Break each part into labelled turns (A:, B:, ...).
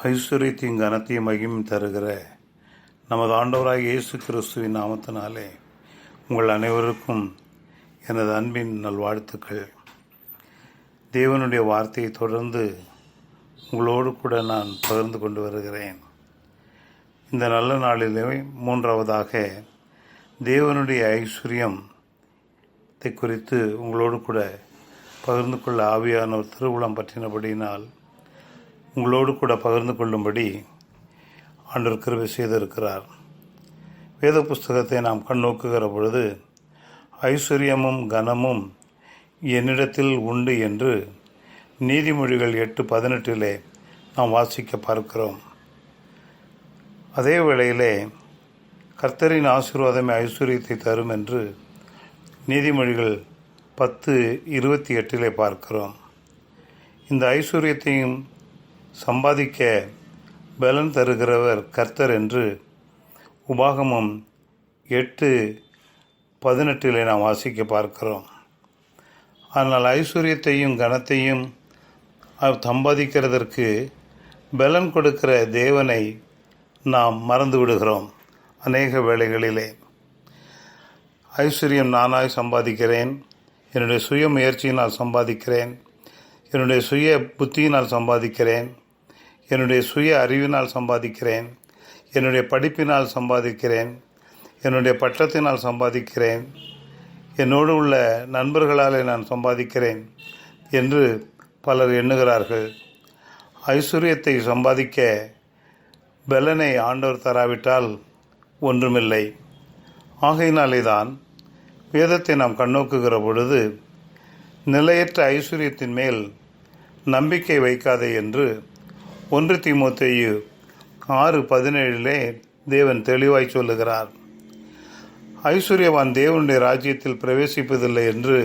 A: ஐஸ்வர்யத்தையும் கனத்தையும் மகிமையும் தருகிற நமது ஆண்டவராகிய இயேசு கிறிஸ்துவின் நாமத்தினாலே உங்கள் அனைவருக்கும் எனது அன்பின் நல்வாழ்த்துக்கள். தேவனுடைய வார்த்தையை தொடர்ந்து உங்களோடு கூட நான் பகிர்ந்து கொண்டு வருகிறேன். இந்த நல்ல நாளிலே மூன்றாவதாக தேவனுடைய ஐஸ்வர்யத்தை குறித்து உங்களோடு கூட பகிர்ந்து கொள்ள ஆவியான ஒரு திருவுளம் பற்றினபடியினால் உங்களோடு கூட பகிர்ந்து கொள்ளும்படி ஆண்டவர் கிருபை செய்திருக்கிறார். வேத புஸ்தகத்தை நாம் கண்ணோக்குகிற பொழுது ஐஸ்வர்யமும் கனமும் என்னிடத்தில் உண்டு என்று நீதிமொழிகள் 8:18 நாம் வாசிக்க பார்க்கிறோம். அதே வேளையிலே கர்த்தரின் ஆசீர்வாதமே ஐஸ்வர்யத்தை தரும் என்று நீதிமொழிகள் 10:28 பார்க்கிறோம். இந்த ஐஸ்வர்யத்தையும் சம்பாதிக்க பலன் தருகிறவர் கர்த்தர் என்று உபாகமம் 8:18 நாம் வாசிக்க பார்க்கிறோம். ஆனால் ஐஸ்வர்யத்தையும் கனத்தையும் சம்பாதிக்கிறதற்கு பலன் கொடுக்கிற தேவனை நாம் மறந்து விடுகிறோம். அநேக வேளைகளிலே ஐஸ்வர்யம் நானாய் சம்பாதிக்கிறேன், என்னுடைய சுய முயற்சியினால் சம்பாதிக்கிறேன், என்னுடைய சுய புத்தியினால் சம்பாதிக்கிறேன், என்னுடைய சுய அறிவினால் சம்பாதிக்கிறேன், என்னுடைய படிப்பினால் சம்பாதிக்கிறேன், என்னுடைய பட்டத்தினால் சம்பாதிக்கிறேன், என்னோடு உள்ள நண்பர்களாலே நான் சம்பாதிக்கிறேன் என்று பலர் எண்ணுகிறார்கள். ஐஸ்வர்யத்தை சம்பாதிக்க பலனை ஆண்டவர் தராவிட்டால் ஒன்றுமில்லை. ஆகையினாலே தான் வேதத்தை நாம் கண்ணோக்குகிற பொழுது நிலையற்ற ஐஸ்வர்யத்தின் மேல் நம்பிக்கை வைக்காதே என்று 1 தீமோத்தேயு 6:17 தேவன் தெளிவாய் சொல்லுகிறார். ஐஸ்வர்யவான் தேவனுடைய ராஜ்யத்தில் பிரவேசிப்பதில்லை என்று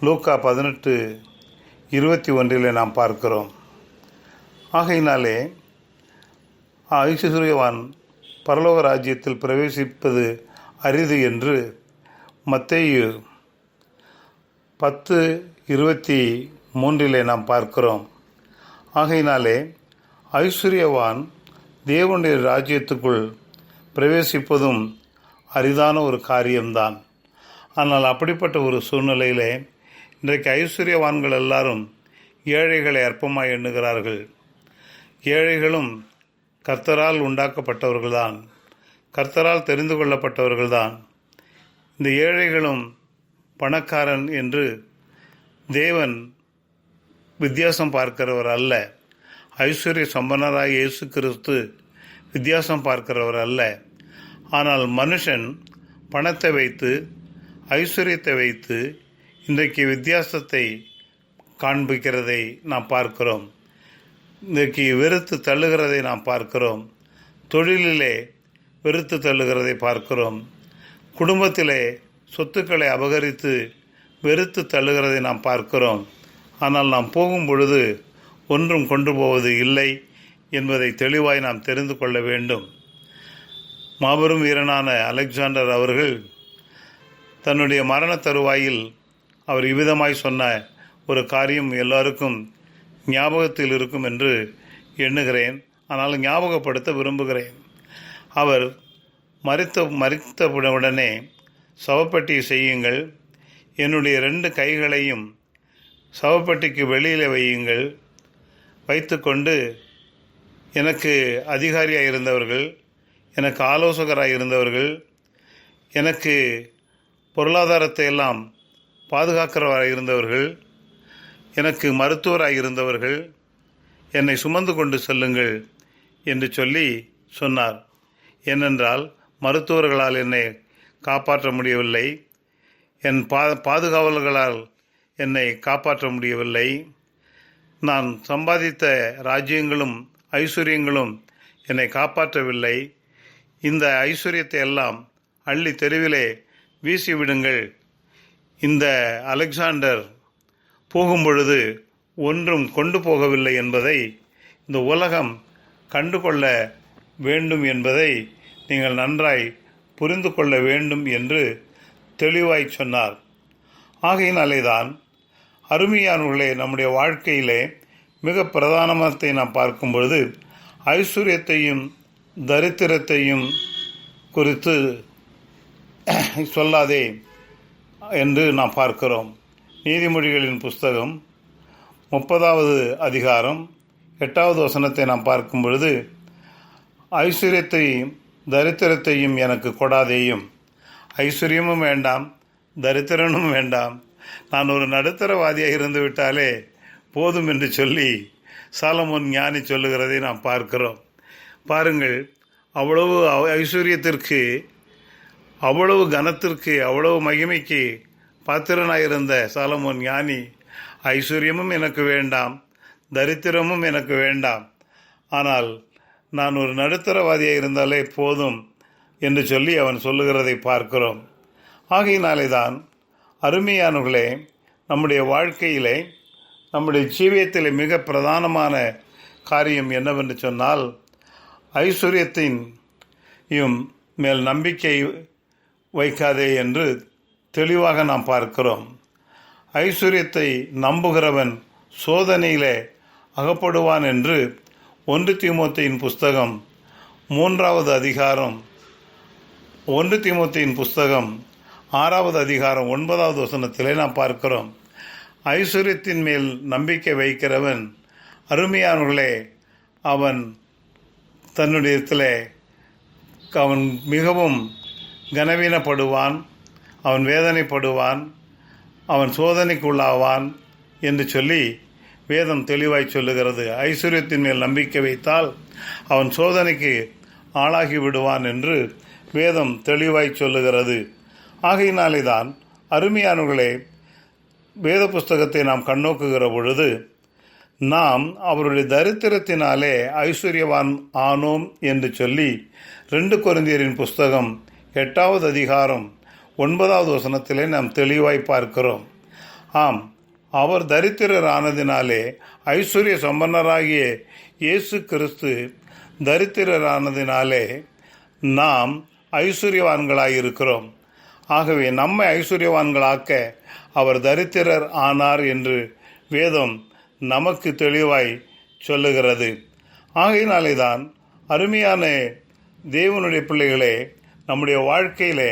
A: லூக்கா 18:21 நாம் பார்க்கிறோம். ஆகையினாலே ஐஸ்வர்யவான் பரலோக ராஜ்யத்தில் பிரவேசிப்பது அரிது என்று மத்தேயு 10:23 நாம் பார்க்கிறோம். ஆகையினாலே ஐஸ்வர்யவான் தேவனுடைய ராஜ்யத்துக்குள் பிரவேசிப்பதும் அரிதான ஒரு காரியம்தான். ஆனால் அப்படிப்பட்ட ஒரு சூழ்நிலையிலே இன்றைக்கு ஐஸ்வர்யவான்கள் எல்லாரும் ஏழைகளை அற்பமாய் எண்ணுகிறார்கள். ஏழைகளும் கர்த்தரால் உண்டாக்கப்பட்டவர்கள்தான், கர்த்தரால் தெரிந்து கொள்ளப்பட்டவர்கள்தான். இந்த ஏழைகளும் பணக்காரன் என்று தேவன் வித்தியாசம் பார்க்கிறவர் அல்ல. ஐஸ்வர்ய சம்பன்னராய் இயேசு கிறிஸ்து வித்தியாசம் பார்க்கிறவர் அல்ல. ஆனால் மனுஷன் பணத்தை வைத்து ஐஸ்வர்யத்தை வைத்து இன்றைக்கு வித்தியாசத்தை காண்பிக்கிறதை நாம் பார்க்கிறோம். இன்றைக்கு வெறுத்து தள்ளுகிறதை நாம் பார்க்கிறோம். தொழிலிலே வெறுத்து தள்ளுகிறதை பார்க்கிறோம். குடும்பத்திலே சொத்துக்களை அபகரித்து வெறுத்து தள்ளுகிறதை நாம் பார்க்கிறோம். ஆனால் நாம் போகும் பொழுது ஒன்றும் கொண்டு போவது இல்லை என்பதை தெளிவாய் நாம் தெரிந்து கொள்ள வேண்டும். மாபெரும் வீரனான அலெக்சாண்டர் அவர்கள் தன்னுடைய மரண தருவாயில் அவர் இவ்விதமாய் சொன்ன ஒரு காரியம் எல்லாருக்கும் ஞாபகத்தில் இருக்கும் என்று எண்ணுகிறேன். ஆனால் ஞாபகப்படுத்த விரும்புகிறேன். அவர் மரித்தவுடனே சவப்பெட்டி செய்யுங்கள், என்னுடைய 2 கைகளையும் சவப்பெட்டிக்கு வெளியில் வையுங்கள், வைத்துக்கொண்டு எனக்கு அதிகாரியாக இருந்தவர்கள், எனக்கு ஆலோசகராக இருந்தவர்கள், எனக்கு பொருளாதாரத்தை எல்லாம் பாதுகாக்கிறவராக இருந்தவர்கள், எனக்கு மருத்துவராக இருந்தவர்கள் என்னை சுமந்து கொண்டு செல்லுங்கள் என்று சொல்லி சொன்னார். ஏனென்றால் மருத்துவர்களால் என்னை காப்பாற்ற முடியவில்லை, என் பாதுகாவலர்களால் என்னை காப்பாற்ற முடியவில்லை, நான் சம்பாதித்த ராஜ்யங்களும் ஐஸ்வர்யங்களும் என்னை காப்பாற்றவில்லை, இந்த ஐஸ்வர்யத்தை எல்லாம் அள்ளி தெருவிலே வீசிவிடுங்கள். இந்த அலெக்சாண்டர் போகும்பொழுது ஒன்றும் கொண்டு போகவில்லை என்பதை இந்த உலகம் கண்டுகொள்ள வேண்டும் என்பதை நீங்கள் நன்றாய் புரிந்து கொள்ள வேண்டும் என்று தெளிவாய் சொன்னார். ஆகையினாலே தான் அருமையானவர்களே, நம்முடைய வாழ்க்கையிலே மிக பிரதானத்தை நாம் பார்க்கும் பொழுது ஐஸ்வர்யத்தையும் தரித்திரத்தையும் குறித்து சொல்லாதே என்று நாம் பார்க்கிறோம். நீதிமொழிகளின் புஸ்தகம் 30வது அதிகாரம் 8வது வசனத்தை நாம் பார்க்கும் பொழுது, ஐஸ்வர்யத்தையும் தரித்திரத்தையும் எனக்கு கொடாதேயும். ஐஸ்வர்யமும் வேண்டாம், தரித்திரனும் வேண்டாம், நான் ஒரு நடுத்தரவாதியாக இருந்து விட்டாலே போதும் என்று சொல்லி சாலமோன் ஞானி சொல்லுகிறதை நாம் பார்க்கிறோம். பாருங்கள், அவ்வளவு ஐஸ்வர்யத்திற்கு, அவ்வளவு கனத்திற்கு, அவ்வளவு மகிமைக்கு பாத்திரனாயிருந்த சாலமோன் ஞானி, ஐஸ்வர்யமும் எனக்கு வேண்டாம், தரித்திரமும் எனக்கு வேண்டாம், ஆனால் நான் ஒரு நடுத்தரவாதியாக இருந்தாலே போதும் என்று சொல்லி அவன் சொல்லுகிறதை பார்க்கிறோம். ஆகையினாலே தான் அருமையானவர்களே, நம்முடைய வாழ்க்கையிலே, நம்முடைய ஜீவியத்தில் மிக பிரதானமான காரியம் என்னவென்று சொன்னால், ஐஸ்வர்யத்தின் மேல் நம்பிக்கை வைக்காதே என்று தெளிவாக நாம் பார்க்கிறோம். ஐஸ்வர்யத்தை நம்புகிறவன் சோதனையிலே அகப்படுவான் என்று 1 தீமோத்தேயின் புஸ்தகம் 3வது அதிகாரம் 1 தீமோத்தேயின் புஸ்தகம் 6வது அதிகாரம் 9வது வசனத்திலே நாம் பார்க்கிறோம். ஐஸ்வர்யத்தின் மேல் நம்பிக்கை வைக்கிறவன், அருமையானவர்களே, அவன் தன்னுடையத்திலே அவன் மிகவும் கனவீனப்படுவான், அவன் வேதனைப்படுவான், அவன் சோதனைக்குள்ளாவான் என்று சொல்லி வேதம் தெளிவாய் சொல்லுகிறது. ஐஸ்வர்யத்தின் மேல் நம்பிக்கை வைத்தால் அவன் சோதனைக்கு ஆளாகி விடுவான் என்று வேதம் தெளிவாய் சொல்லுகிறது. ஆகையினாலே தான் அருமையானவர்களே, வேத புஸ்தகத்தை நாம் கண்ணோக்குகிற பொழுது நாம் அவருடைய தரித்திரத்தினாலே ஐஸ்வர்யவான் ஆனோம் என்று சொல்லி 2 கொரிந்தியரின் புஸ்தகம் 8வது அதிகாரம் 9வது வசனத்திலே நாம் தெளிவாய் பார்க்கிறோம். ஆம், அவர் தரித்திரரானதினாலே ஐஸ்வர்ய சம்பன்னராகிய இயேசு கிறிஸ்து தரித்திரரானதினாலே நாம் ஐஸ்வர்யவான்களாயிருக்கிறோம். ஆகவே நம்மை ஐஸ்வர்யவான்களாக்க அவர் தரித்திரர் ஆனார் என்று வேதம் நமக்கு தெளிவாய் சொல்லுகிறது. ஆகையினாலே தான் அருமையான தேவனுடைய பிள்ளைகளே, நம்முடைய வாழ்க்கையிலே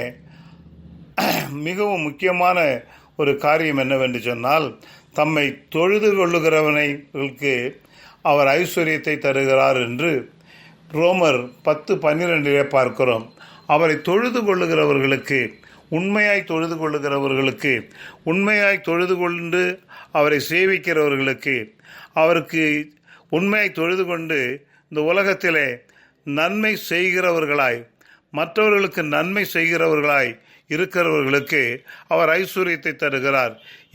A: மிகவும் முக்கியமான ஒரு காரியம் என்னவென்று சொன்னால், தம்மை தொழுது கொள்ளுகிறவனைகளுக்கு அவர் ஐஸ்வர்யத்தை தருகிறார் என்று ரோமர் 10:12 பார்க்கிறோம். அவரை தொழுது கொள்ளுகிறவர்களுக்கு, உண்மையாய் தொழுது கொள்ளுகிறவர்களுக்கு, உண்மையாய் தொழுது கொண்டு அவரை சேவிக்கிறவர்களுக்கு, அவருக்கு உண்மையாய் தொழுது கொண்டு இந்த உலகத்திலே நன்மை செய்கிறவர்களாய், மற்றவர்களுக்கு நன்மை செய்கிறவர்களாய் இருக்கிறவர்களுக்கு அவர் ஐஸ்வர்யத்தை தருகிறார்.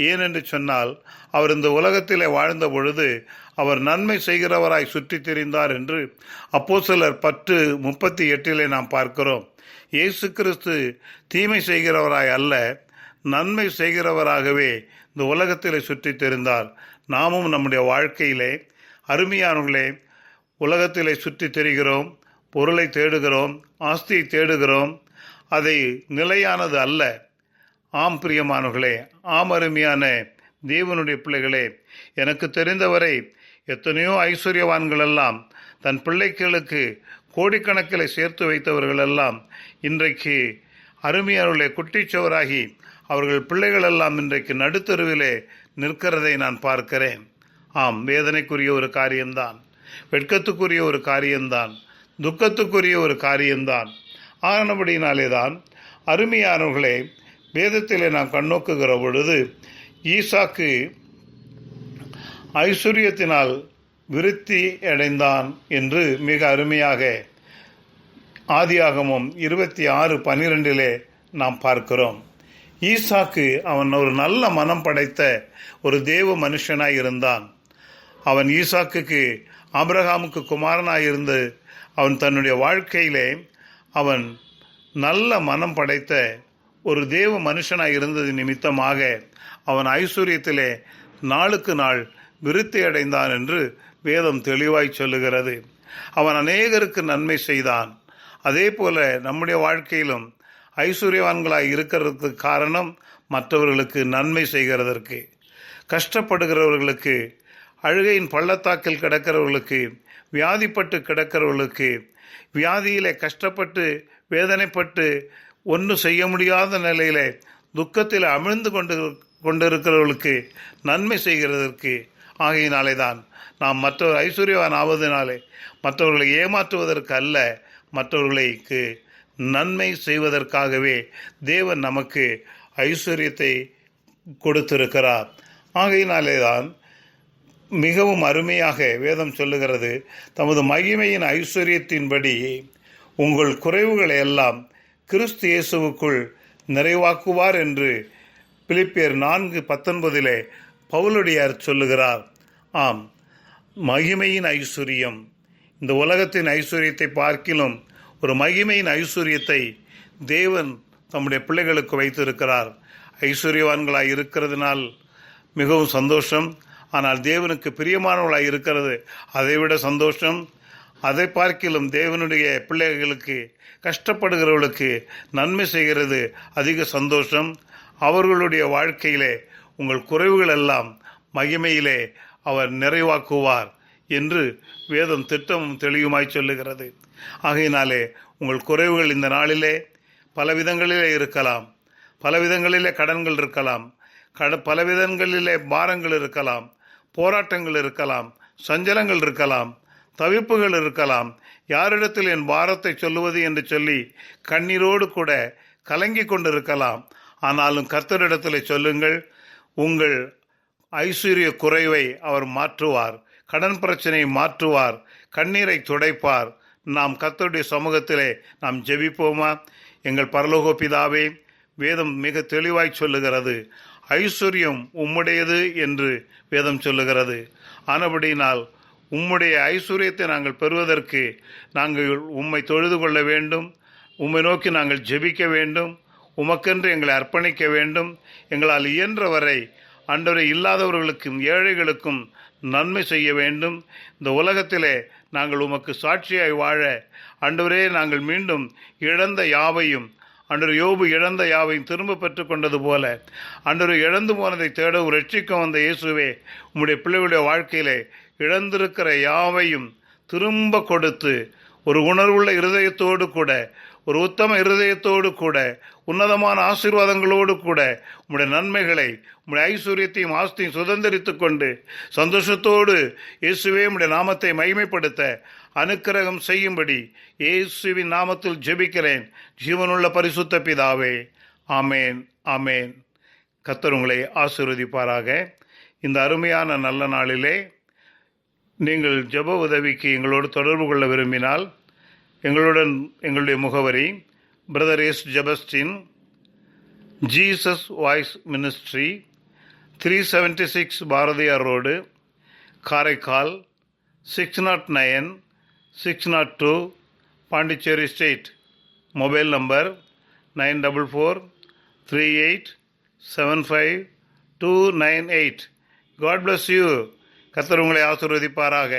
A: ஏனென்று சொன்னால், அவர் இந்த உலகத்திலே வாழ்ந்த பொழுது அவர் நன்மை செய்கிறவராய் சுற்றி திரிந்தார் என்று அப்போஸ்தலர் 10:38 நாம் பார்க்கிறோம். இயேசு கிறிஸ்து தீமை செய்கிறவராய் அல்ல, நன்மை செய்கிறவராகவே இந்த உலகத்திலே சுற்றி திரிந்தார். நாமும் நம்முடைய வாழ்க்கையிலே அருமையானவர்களே, உலகத்திலே சுற்றி திரிகிறோம், பொருளை தேடுகிறோம், ஆஸ்தியை தேடுகிறோம், அதை நிலையானது அல்ல. ஆம் பிரியமானவர்களே, ஆம் அருமையான தேவனுடைய பிள்ளைகளே, எனக்கு தெரிந்தவரை எத்தனையோ ஐஸ்வர்யவான்களெல்லாம் தன் பிள்ளைகளுக்கு கோடிக்கணக்கில் சேர்த்து வைத்தவர்களெல்லாம் இன்றைக்கு அருமையானவர்களே குட்டிச்சவராகி அவர்கள் பிள்ளைகளெல்லாம் இன்றைக்கு நடுத்தருவிலே நிற்கிறதை நான் பார்க்கிறேன். ஆம், வேதனைக்குரிய ஒரு காரியம்தான், வெட்கத்துக்குரிய ஒரு காரியம்தான், துக்கத்துக்குரிய ஒரு காரியம்தான். ஆனபடினாலே தான் அருமையானவர்களே, வேதத்திலே நாம் கண்ணோக்குகிற பொழுது ஈசாக்கு ஐஸ்வர்யத்தினால் விருத்தி அடைந்தான் என்று மிக அருமையாக ஆதியாகமம் 26:12 நாம் பார்க்கிறோம். ஈசாக்கு அவன் ஒரு நல்ல மனம் படைத்த ஒரு தேவ மனுஷனாய் இருந்தான். அவன் ஈசாக்குக்கு ஆபிரகாமுக்கு குமாரனாயிருந்து அவன் தன்னுடைய வாழ்க்கையிலே அவன் நல்ல மனம் படைத்த ஒரு தேவ மனுஷனாய் இருந்தது நிமித்தமாக அவன் ஐஸ்வர்யத்திலே நாளுக்கு நாள் விருத்தி அடைந்தான் என்று வேதம் தெளிவாய் சொல்லுகிறது. அவன் அநேகருக்கு நன்மை செய்தான். அதே போல நம்முடைய வாழ்க்கையிலும் ஐஸ்வர்யவான்களாய் இருக்கிறதுக்கு காரணம் மற்றவர்களுக்கு நன்மை செய்கிறதற்கு, கஷ்டப்படுகிறவர்களுக்கு அழுகையின் பள்ளத்தாக்கில் கிடக்கிறவர்களுக்கு, வியாதிப்பட்டு கிடக்கிறவர்களுக்கு, வியாதியிலே கஷ்டப்பட்டு வேதனைப்பட்டு ஒன்றும் செய்ய முடியாத நிலையிலே துக்கத்தில் அமிழ்ந்து கொண்டிருக்கிறவர்களுக்கு நன்மை செய்கிறதற்கு. ஆகையினாலே தான் நாம் மற்றவர் ஐஸ்வர்யவான் ஆவதனாலே மற்றவர்களை ஏமாற்றுவதற்கு அல்ல, மற்றவர்களுக்கு நன்மை செய்வதற்காகவே தேவன் நமக்கு ஐஸ்வர்யத்தை கொடுத்திருக்கிறார். ஆகையினாலே தான் மிகவும் அருமையாக வேதம் சொல்லுகிறது, தமது மகிமையின் ஐஸ்வர்யத்தின்படி உங்கள் குறைவுகளை எல்லாம் கிறிஸ்து இயேசுவுக்குள் நிறைவாக்குவார் என்று பிலிப்பியர் 4:19 பவுலடியார் சொல்லுகிறார். ஆம், மகிமையின் ஐஸ்வர்யம், இந்த உலகத்தின் ஐஸ்வர்யத்தை பார்க்கிலும் ஒரு மகிமையின் ஐஸ்வர்யத்தை தேவன் தம்முடைய பிள்ளைகளுக்கு வைத்திருக்கிறார். ஐஸ்வர்யவான்களாய் இருக்கிறதுனால் மிகவும் சந்தோஷம். ஆனால் தேவனுக்கு பிரியமானவர்களாய் இருக்கிறது அதைவிட சந்தோஷம். அதை பார்க்கிலும் தேவனுடைய பிள்ளைகளுக்கு, கஷ்டப்படுகிறவர்களுக்கு நன்மை செய்கிறது அதிக சந்தோஷம். அவர்களுடைய வாழ்க்கையிலே உங்கள் குறைவுகள் எல்லாம் மகிமையிலே அவர் நிறைவாக்குவார் என்று வேதம் திட்டமும் தெளிவுமாய் சொல்லுகிறது. ஆகையினாலே உங்கள் குறைவுகள் இந்த நாளிலே பலவிதங்களிலே இருக்கலாம். பலவிதங்களிலே கடன்கள் இருக்கலாம், பலவிதங்களிலே பாரங்கள் இருக்கலாம், போராட்டங்கள் இருக்கலாம், சஞ்சலங்கள் இருக்கலாம், தவிப்புகள் இருக்கலாம். யாரிடத்தில் என் பாரத்தை சொல்லுவது என்று சொல்லி கண்ணீரோடு கூட கலங்கி கொண்டிருக்கலாம். ஆனாலும் கர்த்தரிடத்தில் சொல்லுங்கள், உங்கள் ஐஸ்வர்ய குறைவை அவர் மாற்றுவார், கடன் பிரச்சனையை மாற்றுவார், கண்ணீரை துடைப்பார். நாம் கர்த்தருடைய சமூகத்திலே நாம் ஜெபிப்போமா? எங்கள் பரலோக பிதாவே, வேதம் மிக தெளிவாய் சொல்லுகிறது, ஐஸ்வர்யம் உம்முடையது என்று வேதம் சொல்லுகிறது. ஆனபடியினால் உம்முடைய ஐஸ்வர்யத்தை நாங்கள் பெறுவதற்கு நாங்கள் உம்மை தொழுது கொள்ள வேண்டும், உம்மை நோக்கி நாங்கள் ஜெபிக்க வேண்டும், உமக்கென்று எங்களை அர்ப்பணிக்க வேண்டும். எங்களால் இயன்றவரை ஆண்டவரே இல்லாதவர்களுக்கும் ஏழைகளுக்கும் நன்மை செய்ய வேண்டும். இந்த உலகத்திலே நாங்கள் உமக்கு சாட்சியாய் வாழ ஆண்டவரே நாங்கள் மீண்டும் இழந்த யாவையும், ஆண்டவர் யோபு இழந்த யாவையும் திரும்ப பெற்று கொண்டது போல ஆண்டவர் இழந்து போனதை தேடவும் ரட்சிக்க வந்த இயேசுவே, உம்முடைய பிள்ளைகளுடைய வாழ்க்கையிலே இழந்திருக்கிற யாவையும் திரும்ப கொடுத்து ஒரு உணர்வுள்ள இருதயத்தோடு கூட, ஒரு உத்தம இருதயத்தோடு கூட, உன்னதமான ஆசீர்வாதங்களோடு கூட உம்முடைய நன்மைகளை, உம்முடைய ஐஸ்வர்யத்தையும் ஆஸ்தியும் சுதந்திரித்து கொண்டு சந்தோஷத்தோடு இயேசுவே உம்முடைய நாமத்தை மகிமைப்படுத்த அனுக்கிரகம் செய்யும்படி இயேசுவின் நாமத்தில் ஜெபிக்கிறேன் ஜீவனுள்ள பரிசுத்த பிதாவே. ஆமேன், ஆமேன். கர்த்தர் உங்களை ஆசீர்வதிப்பாராக. இந்த அருமையான நல்ல நாளிலே நீங்கள் ஜெப உதவிக்கு எங்களோடு தொடர்பு கொள்ள விரும்பினால் எங்களுடைய முகவரி brother S Jebastin, Jesus voice ministry, 376 Bharathiyar road, Karaikal 609602, Pondicherry state. Mobile number 9443875298. God bless you. கர்த்தர் உங்களை ஆசீர்வதிப்பாராக.